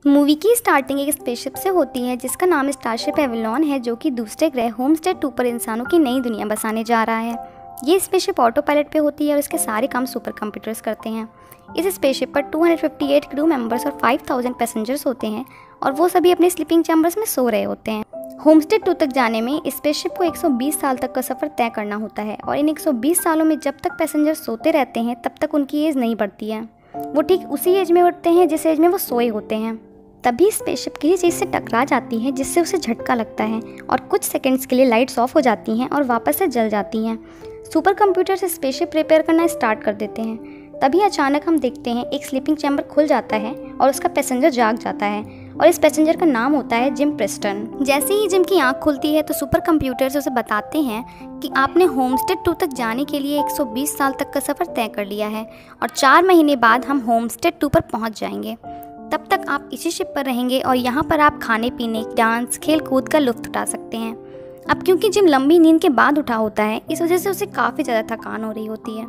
Movie की starting एक spaceship से होती है जिसका नाम स्टारशिप एवलॉन है, जो कि दूसरे ग्रह होमस्टेड 2 पर इंसानों की नई दुनिया बसाने जा रहा है। ये स्पेसशिप ऑटो पायलट पे होती है और इसके सारे काम सुपर कंप्यूटर्स करते हैं। इस स्पेसशिप पर 258 क्रू मेंबर्स और 5000 पैसेंजर्स होते हैं और वो सभी अपने स्लीपिंग चैम्बर्स में सो रहे होते हैं। होमस्टेड 2 तक जाने में स्पेसशिप को 120 साल तक का सफ़र तय करना होता है और इन 120 सालों में जब तक पैसेंजर्स सोते रहते हैं तब तक उनकी एज नहीं बढ़ती है। वो ठीक उसी एज में उठते हैं जिस एज में वो सोए होते हैं। तभी स्पेसशिप किसी चीज़ से टकरा जाती है जिससे उसे झटका लगता है और कुछ सेकंड्स के लिए लाइट्स ऑफ हो जाती हैं और वापस से जल जाती हैं। सुपर कंप्यूटर से स्पेसशिप रिपेयर करना स्टार्ट कर देते हैं। तभी अचानक हम देखते हैं एक स्लीपिंग चैम्बर खुल जाता है और उसका पैसेंजर जाग जाता है और इस पैसेंजर का नाम होता है जिम प्रेस्टन। जैसे ही जिम की आंख खुलती है तो सुपर कंप्यूटर्स उसे बताते हैं कि आपने होमस्टेड 2 तक जाने के लिए 120 साल तक का सफ़र तय कर लिया है और 4 महीने बाद हम होमस्टेड 2 पर पहुंच जाएंगे। तब तक आप इसी शिप पर रहेंगे और यहाँ पर आप खाने पीने, डांस, खेल कूद का लुत्फ उठा सकते हैं। अब क्योंकि जिम लंबी नींद के बाद उठा होता है, इस वजह से उसे काफ़ी ज़्यादा थकान हो रही होती है,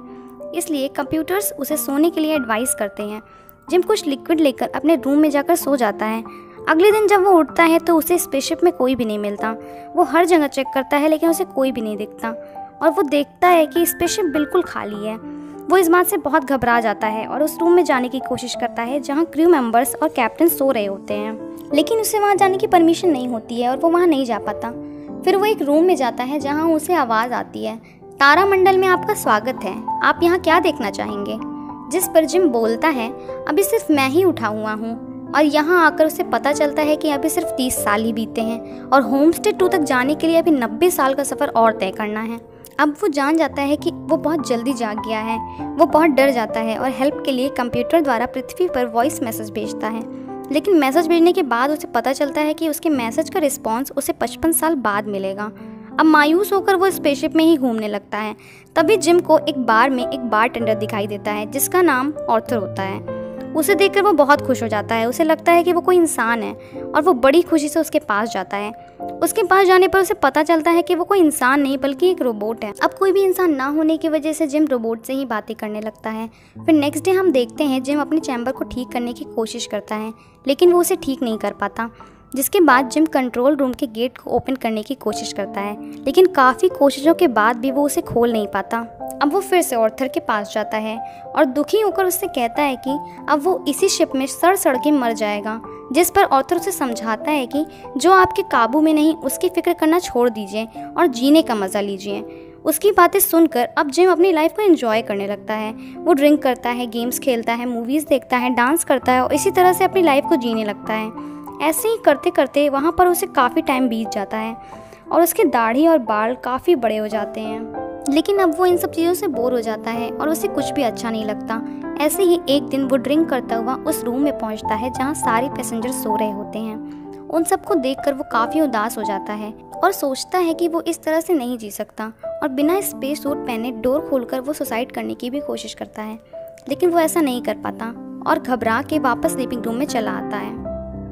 इसलिए कंप्यूटर्स उसे सोने के लिए एडवाइस करते हैं। जिम कुछ लिक्विड लेकर अपने रूम में जाकर सो जाता है। अगले दिन जब वो उठता है तो उसे स्पेसशिप में कोई भी नहीं मिलता। वो हर जगह चेक करता है लेकिन उसे कोई भी नहीं दिखता और वो देखता है कि स्पेसशिप बिल्कुल खाली है। वो इस बात से बहुत घबरा जाता है और उस रूम में जाने की कोशिश करता है जहाँ क्रू मेंबर्स और कैप्टन सो रहे होते हैं, लेकिन उसे वहाँ जाने की परमिशन नहीं होती है और वो वहाँ नहीं जा पाता। फिर वो एक रूम में जाता है जहाँ उसे आवाज़ आती है, तारामंडल में आपका स्वागत है, आप यहाँ क्या देखना चाहेंगे? जिस पर जिम बोलता है, अभी सिर्फ मैं ही उठा हुआ हूँ। और यहाँ आकर उसे पता चलता है कि अभी सिर्फ 30 साल ही बीते हैं और होमस्टेड 2 तक जाने के लिए अभी 90 साल का सफ़र और तय करना है। अब वो जान जाता है कि वो बहुत जल्दी जाग गया है। वो बहुत डर जाता है और हेल्प के लिए कंप्यूटर द्वारा पृथ्वी पर वॉइस मैसेज भेजता है, लेकिन मैसेज भेजने के बाद उसे पता चलता है कि उसके मैसेज का रिस्पॉन्स उसे 55 साल बाद मिलेगा। अब मायूस होकर वो स्पेसशिप में ही घूमने लगता है। तभी जिम को एक बार में एक बारटेंडर दिखाई देता है जिसका नाम आर्थर होता है। उसे देखकर वो बहुत खुश हो जाता है। उसे लगता है कि वो कोई इंसान है और वो बड़ी खुशी से उसके पास जाता है। उसके पास जाने पर उसे पता चलता है कि वो कोई इंसान नहीं बल्कि एक रोबोट है। अब कोई भी इंसान ना होने की वजह से जिम रोबोट से ही बातें करने लगता है। फिर नेक्स्ट डे हम देखते हैं जिम अपने चैम्बर को ठीक करने की कोशिश करता है, लेकिन वो उसे ठीक नहीं कर पाता। जिसके बाद जिम कंट्रोल रूम के गेट को ओपन करने की कोशिश करता है, लेकिन काफ़ी कोशिशों के बाद भी वो उसे खोल नहीं पाता। अब वो फिर से आर्थर के पास जाता है और दुखी होकर उससे कहता है कि अब वो इसी शिप में सड़ के मर जाएगा। जिस पर आर्थर उसे समझाता है कि जो आपके काबू में नहीं उसकी फिक्र करना छोड़ दीजिए और जीने का मज़ा लीजिए। उसकी बातें सुनकर अब जिम अपनी लाइफ को एंजॉय करने लगता है। वो ड्रिंक करता है, गेम्स खेलता है, मूवीज़ देखता है, डांस करता है और इसी तरह से अपनी लाइफ को जीने लगता है। ऐसे ही करते करते वहाँ पर उसे काफ़ी टाइम बीत जाता है और उसके दाढ़ी और बाल काफ़ी बड़े हो जाते हैं, लेकिन अब वो इन सब चीज़ों से बोर हो जाता है और उसे कुछ भी अच्छा नहीं लगता। ऐसे ही एक दिन वो ड्रिंक करता हुआ उस रूम में पहुंचता है जहां सारे पैसेंजर सो रहे होते हैं। उन सबको देखकर वो काफ़ी उदास हो जाता है और सोचता है कि वो इस तरह से नहीं जी सकता और बिना स्पेस सूट पहने डोर खोलकर वो सुसाइड करने की भी कोशिश करता है, लेकिन वो ऐसा नहीं कर पाता और घबरा के वापस स्लीपिंग रूम में चला आता है।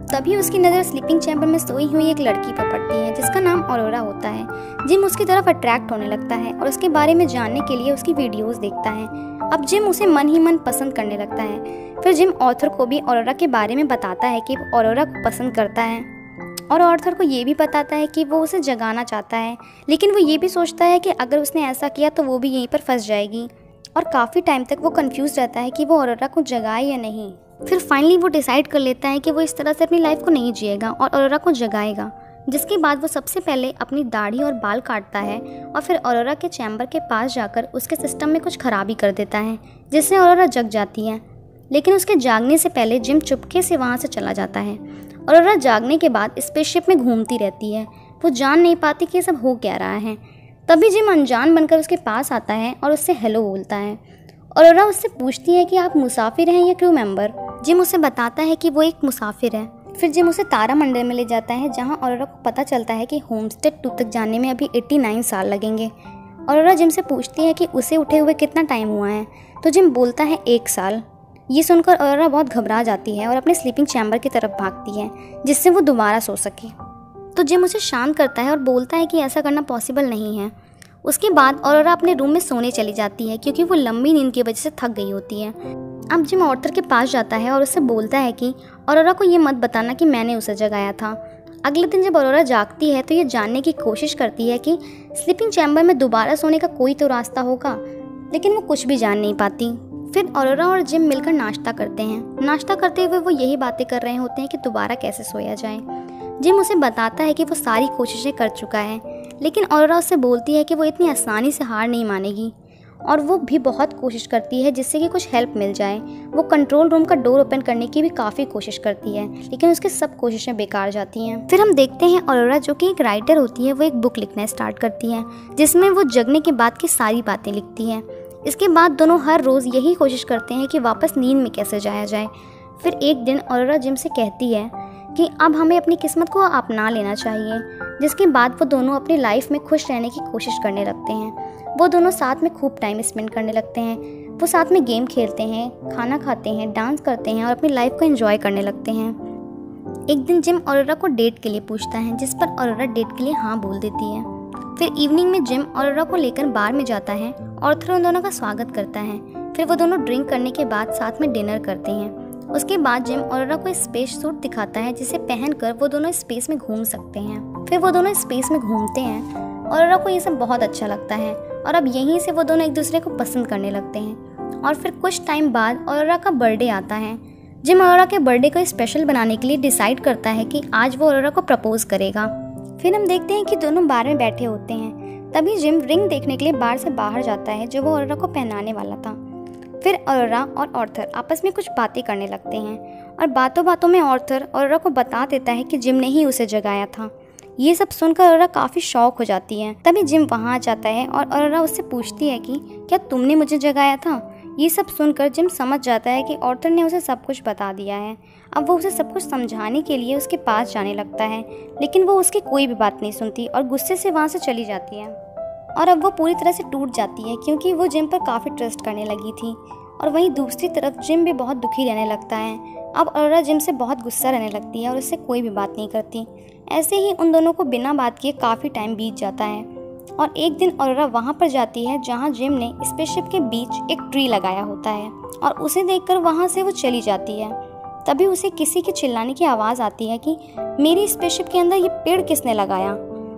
तभी उसकी नज़र स्लीपिंग चैम्बर में सोई हुई एक लड़की पर पड़ती है जिसका नाम ऑरोरा होता है। जिम उसकी तरफ अट्रैक्ट होने लगता है और उसके बारे में जानने के लिए उसकी वीडियोस देखता है। अब जिम उसे मन ही मन पसंद करने लगता है। फिर जिम आर्थर को भी ऑरोरा के बारे में बताता है कि वो ऑरोरा को पसंद करता है और आर्थर को ये भी बताता है कि वो उसे जगाना चाहता है, लेकिन वो ये भी सोचता है कि अगर उसने ऐसा किया तो वो भी यहीं पर फंस जाएगी और काफ़ी टाइम तक वो कंफ्यूज रहता है कि वो ऑरोरा को जगाए या नहीं। फिर फाइनली वो डिसाइड कर लेता है कि वो इस तरह से अपनी लाइफ को नहीं जिएगा और ऑरोरा को जगाएगा। जिसके बाद वो सबसे पहले अपनी दाढ़ी और बाल काटता है और फिर ऑरोरा के चैम्बर के पास जाकर उसके सिस्टम में कुछ खराबी कर देता है जिससे ऑरोरा जग जाती है, लेकिन उसके जागने से पहले जिम चुपके से वहाँ से चला जाता है। ऑरोरा जागने के बाद स्पेसशिप में घूमती रहती है। वो जान नहीं पाती कि ये सब हो क्या रहा है। तभी जिम अनजान बनकर उसके पास आता है और उससे हेलो बोलता है। ऑरोरा उससे पूछती है कि आप मुसाफिर हैं या क्रू मेंबर। जिम उसे बताता है कि वो एक मुसाफिर है। फिर जिम उसे तारामंडल में ले जाता है जहां ऑरोरा को पता चलता है कि होमस्टेड 2 तक जाने में अभी 89 साल लगेंगे। ऑरोरा जिम से पूछती है कि उसे उठे हुए कितना टाइम हुआ है, तो जिम बोलता है 1 साल। ये सुनकर ऑरोरा बहुत घबरा जाती है और अपने स्लीपिंग चैम्बर की तरफ भागती है जिससे वो दोबारा सो सके। तो जिम उसे शांत करता है और बोलता है कि ऐसा करना पॉसिबल नहीं है। उसके बाद ऑरोरा अपने रूम में सोने चली जाती है क्योंकि वो लंबी नींद की वजह से थक गई होती है। अब जिम ऑर्थर के पास जाता है और उससे बोलता है कि ऑरोरा को ये मत बताना कि मैंने उसे जगाया था। अगले दिन जब ऑरोरा जागती है तो ये जानने की कोशिश करती है कि स्लीपिंग चैम्बर में दोबारा सोने का कोई तो रास्ता होगा, लेकिन वो कुछ भी जान नहीं पाती। फिर ऑरोरा और जिम मिलकर नाश्ता करते हैं। नाश्ता करते हुए वो यही बातें कर रहे होते हैं कि दोबारा कैसे सोया जाए। जिम उसे बताता है कि वो सारी कोशिशें कर चुका है, लेकिन ऑरोरा उससे बोलती है कि वो इतनी आसानी से हार नहीं मानेगी और वो भी बहुत कोशिश करती है जिससे कि कुछ हेल्प मिल जाए। वो कंट्रोल रूम का डोर ओपन करने की भी काफ़ी कोशिश करती है, लेकिन उसकी सब कोशिशें बेकार जाती हैं। फिर हम देखते हैं ऑरोरा, जो कि एक राइटर होती है, वो एक बुक लिखना स्टार्ट करती है जिसमें वो जगने के बाद की सारी बातें लिखती है। इसके बाद दोनों हर रोज़ यही कोशिश करते हैं कि वापस नींद में कैसे जाया जाए। फिर एक दिन ऑरोरा जिम से कहती है कि अब हमें अपनी किस्मत को अपना लेना चाहिए, जिसके बाद वो दोनों अपनी लाइफ में खुश रहने की कोशिश करने लगते हैं। वो दोनों साथ में खूब टाइम स्पेंड करने लगते हैं। वो साथ में गेम खेलते हैं, खाना खाते हैं, डांस करते हैं और अपनी लाइफ को एंजॉय करने लगते हैं। एक दिन जिम ऑरोरा को डेट के लिए पूछता है, जिस पर ऑरोरा डेट के लिए हाँ बोल देती है। फिर इवनिंग में जिम ऑरोरा को लेकर बार में जाता है। ऑर्थर उन दोनों का स्वागत करता है। फिर वो दोनों ड्रिंक करने के बाद साथ में डिनर करते हैं। उसके बाद जिम ऑरोरा को स्पेस सूट दिखाता है जिसे पहनकर वो दोनों स्पेस में घूम सकते हैं। फिर वो दोनों स्पेस में घूमते हैं। ऑरोरा को ये सब बहुत अच्छा लगता है और अब यहीं से वो दोनों एक दूसरे को पसंद करने लगते हैं। और फिर कुछ टाइम बाद ऑरोरा का बर्थडे आता है। जिम ऑरोरा के बर्थडे को स्पेशल बनाने के लिए डिसाइड करता है कि आज वो ऑरोरा को प्रपोज करेगा। फिर हम देखते हैं कि दोनों बार में बैठे होते हैं। तभी जिम रिंग देखने के लिए बार से बाहर जाता है जो वो ऑरोरा को पहनाने वाला था। फिर ऑरोरा और ऑर्थर आपस में कुछ बातें करने लगते हैं और बातों बातों में ऑर्थर ऑरोरा को बता देता है कि जिम ने ही उसे जगाया था। ये सब सुनकर ऑरोरा काफ़ी शॉक हो जाती है। तभी जिम वहाँ आ जाता है और ऑरोरा उससे पूछती है कि क्या तुमने मुझे जगाया था। ये सब सुनकर जिम समझ जाता है कि ऑर्थर ने उसे सब कुछ बता दिया है। अब वो उसे सब कुछ समझाने के लिए उसके पास जाने लगता है, लेकिन वो उसकी कोई भी बात नहीं सुनती और गुस्से से वहाँ से चली जाती है। और अब वो पूरी तरह से टूट जाती है क्योंकि वो जिम पर काफ़ी ट्रस्ट करने लगी थी। और वहीं दूसरी तरफ जिम भी बहुत दुखी रहने लगता है। अब ऑरोरा जिम से बहुत गुस्सा रहने लगती है और उससे कोई भी बात नहीं करती। ऐसे ही उन दोनों को बिना बात किए काफ़ी टाइम बीत जाता है और एक दिन ऑरोरा वहाँ पर जाती है जहाँ जिम ने स्पेसशिप के बीच एक ट्री लगाया होता है और उसे देखकर वहाँ से वो चली जाती है। तभी उसे किसी के चिल्लाने की आवाज़ आती है कि मेरी स्पेसशिप के अंदर ये पेड़ किसने लगाया।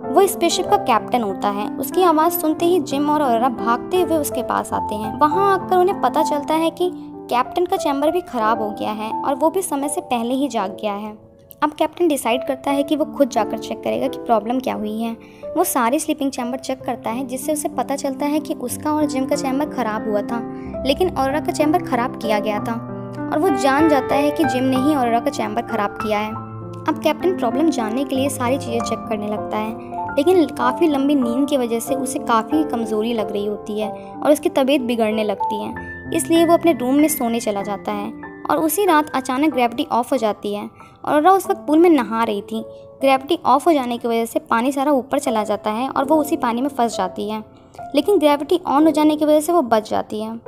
वो स्पेसशिप का कैप्टन होता है। उसकी आवाज़ सुनते ही जिम और ऑरोरा भागते हुए उसके पास आते हैं। वहाँ आकर उन्हें पता चलता है कि कैप्टन का चैम्बर भी ख़राब हो गया है और वो भी समय से पहले ही जाग गया है। अब कैप्टन डिसाइड करता है कि वो खुद जाकर चेक करेगा कि प्रॉब्लम क्या हुई है। वो सारे स्लीपिंग चैम्बर चेक करता है जिससे उसे पता चलता है कि उसका और जिम का चैम्बर ख़राब हुआ था, लेकिन ऑरोरा का चैम्बर ख़राब किया गया था और वो जान जाता है कि जिम ने ही ऑरोरा का चैम्बर ख़राब किया है। अब कैप्टन प्रॉब्लम जानने के लिए सारी चीज़ें चेक करने लगता है, लेकिन काफ़ी लंबी नींद की वजह से उसे काफ़ी कमज़ोरी लग रही होती है और उसकी तबीयत बिगड़ने लगती है। इसलिए वो अपने रूम में सोने चला जाता है और उसी रात अचानक ग्रेविटी ऑफ हो जाती है। ऑरोरा उस वक्त पूल में नहा रही थी। ग्रेविटी ऑफ हो जाने की वजह से पानी सारा ऊपर चला जाता है और वो उसी पानी में फंस जाती है, लेकिन ग्रेविटी ऑन हो जाने की वजह से वो बच जाती है।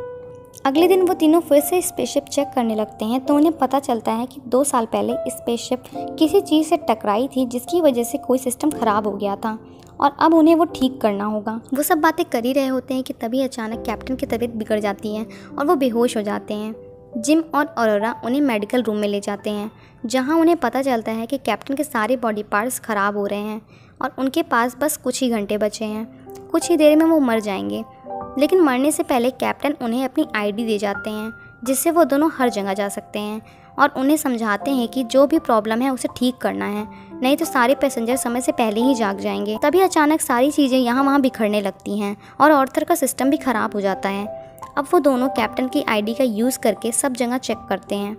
अगले दिन वो तीनों फिर से स्पेसशिप चेक करने लगते हैं तो उन्हें पता चलता है कि 2 साल पहले स्पेसशिप किसी चीज़ से टकराई थी जिसकी वजह से कोई सिस्टम ख़राब हो गया था और अब उन्हें वो ठीक करना होगा। वो सब बातें कर ही रहे होते हैं कि तभी अचानक कैप्टन की तबीयत बिगड़ जाती है और वो बेहोश हो जाते हैं। जिम और ऑरोरा उन्हें मेडिकल रूम में ले जाते हैं जहां उन्हें पता चलता है कि कैप्टन के सारे बॉडी पार्ट्स ख़राब हो रहे हैं और उनके पास बस कुछ ही घंटे बचे हैं। कुछ ही देर में वो मर जाएंगे, लेकिन मरने से पहले कैप्टन उन्हें अपनी आईडी दे जाते हैं जिससे वो दोनों हर जगह जा सकते हैं और उन्हें समझाते हैं कि जो भी प्रॉब्लम है उसे ठीक करना है, नहीं तो सारे पैसेंजर समय से पहले ही जाग जाएंगे। तभी अचानक सारी चीज़ें यहाँ वहाँ बिखरने लगती हैं और ऑर्थर का सिस्टम भी ख़राब हो जाता है। अब वो दोनों कैप्टन की आईडी का यूज़ करके सब जगह चेक करते हैं।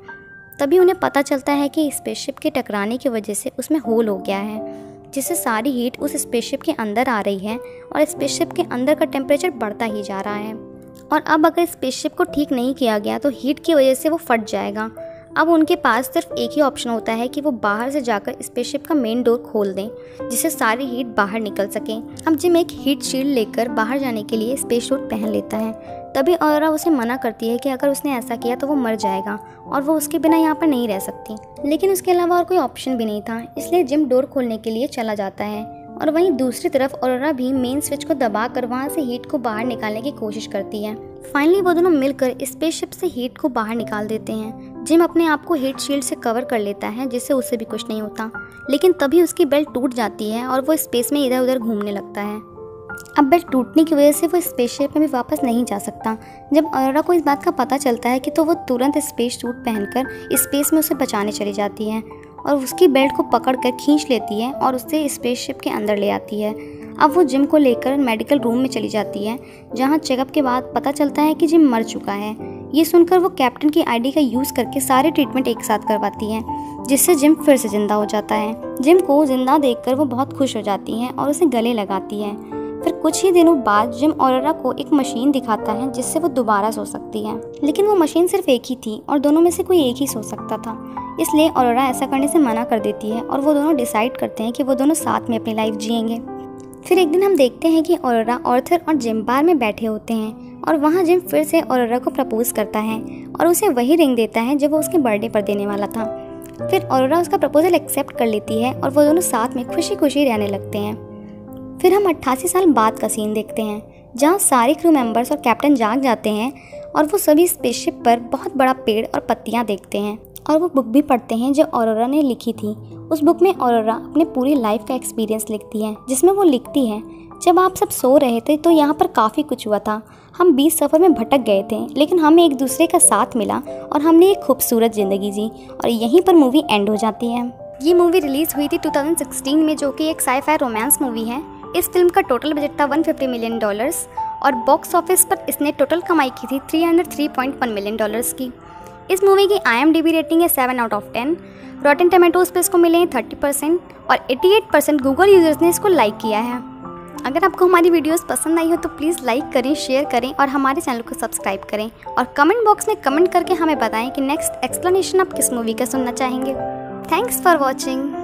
तभी उन्हें पता चलता है कि स्पेसशिप के टकराने की वजह से उसमें होल हो गया है, जिससे सारी हीट उस स्पेसशिप के अंदर आ रही है और स्पेसशिप के अंदर का टेम्परेचर बढ़ता ही जा रहा है। और अब अगर स्पेसशिप को ठीक नहीं किया गया तो हीट की वजह से वो फट जाएगा। अब उनके पास सिर्फ एक ही ऑप्शन होता है कि वो बाहर से जाकर स्पेसशिप का मेन डोर खोल दें जिससे सारी हीट बाहर निकल सके। अब जिम एक हीट शील्ड लेकर बाहर जाने के लिए स्पेस सूट पहन लेता है। तभी ऑरोरा उसे मना करती है कि अगर उसने ऐसा किया तो वो मर जाएगा और वो उसके बिना यहाँ पर नहीं रह सकती, लेकिन उसके अलावा और कोई ऑप्शन भी नहीं था, इसलिए जिम डोर खोलने के लिए चला जाता है। और वहीं दूसरी तरफ ऑरोरा भी मेन स्विच को दबाकर वहाँ से हीट को बाहर निकालने की कोशिश करती है, फाइनली वो दोनों मिलकर स्पेसशिप से हीट को बाहर निकाल देते हैं। जिम अपने आप को हीट शील्ड से कवर कर लेता है जिससे उसे भी कुछ नहीं होता, लेकिन तभी उसकी बेल्ट टूट जाती है और वो स्पेस में इधर उधर घूमने लगता है। अब बेल्ट टूटने की वजह से वो स्पेसशिप में भी वापस नहीं जा सकता। जब ऑरोरा को इस बात का पता चलता है कि तो वो तुरंत स्पेस सूट पहनकर स्पेस में उसे बचाने चली जाती है और उसकी बेल्ट को पकड़कर खींच लेती है और उसे स्पेसशिप के अंदर ले आती है। अब वो जिम को लेकर मेडिकल रूम में चली जाती है, जहाँ चेकअप के बाद पता चलता है कि जिम मर चुका है। ये सुनकर वो कैप्टन की आईडी का यूज़ करके सारे ट्रीटमेंट एक साथ करवाती है, जिससे जिम फिर से जिंदा हो जाता है। जिम को जिंदा देखकर वो बहुत खुश हो जाती है और उसे गले लगाती है। फिर कुछ ही दिनों बाद जिम ऑरोरा को एक मशीन दिखाता है जिससे वो दोबारा सो सकती है, लेकिन वो मशीन सिर्फ एक ही थी और दोनों में से कोई एक ही सो सकता था। इसलिए ऑरोरा ऐसा करने से मना कर देती है और वो दोनों डिसाइड करते हैं कि वो दोनों साथ में अपनी लाइफ जिएंगे। फिर एक दिन हम देखते हैं कि ऑरोरा, आर्थर और जिम बार में बैठे होते हैं और वहाँ जिम फिर से ऑरोरा को प्रपोज करता है और उसे वही रिंग देता है जो वो उसके बर्थडे पर देने वाला था। फिर ऑरोरा उसका प्रपोजल एक्सेप्ट कर लेती है और वो दोनों साथ में खुशी खुशी रहने लगते हैं। फिर हम 88 साल बाद का सीन देखते हैं, जहाँ सारे क्रू मेंबर्स और कैप्टन जाग जाते हैं और वो सभी स्पेसशिप पर बहुत बड़ा पेड़ और पत्तियाँ देखते हैं और वो बुक भी पढ़ते हैं जो ऑरोरा ने लिखी थी। उस बुक में ऑरोरा अपने पूरी लाइफ का एक्सपीरियंस लिखती है, जिसमें वो लिखती है, जब आप सब सो रहे थे तो यहाँ पर काफ़ी कुछ हुआ था। हम 20 सफ़र में भटक गए थे, लेकिन हमें एक दूसरे का साथ मिला और हमने एक खूबसूरत ज़िंदगी जी, और यहीं पर मूवी एंड हो जाती है। ये मूवी रिलीज़ हुई थी 2016 में, जो कि एक साई-फाई रोमांस मूवी है। इस फिल्म का टोटल बजट था $150 मिलियन और बॉक्स ऑफिस पर इसने टोटल कमाई की थी $303.1 मिलियन की। इस मूवी की IMDb रेटिंग है 7/10। रॉटेन टोमेटोज पे इसको मिले हैं 30% और 88% गूगल यूजर्स ने इसको लाइक किया है। अगर आपको हमारी वीडियोस पसंद आई हो तो प्लीज़ लाइक करें, शेयर करें और हमारे चैनल को सब्सक्राइब करें और कमेंट बॉक्स में कमेंट करके हमें बताएं कि नेक्स्ट एक्सप्लेनेशन आप किस मूवी का सुनना चाहेंगे। Thanks for watching.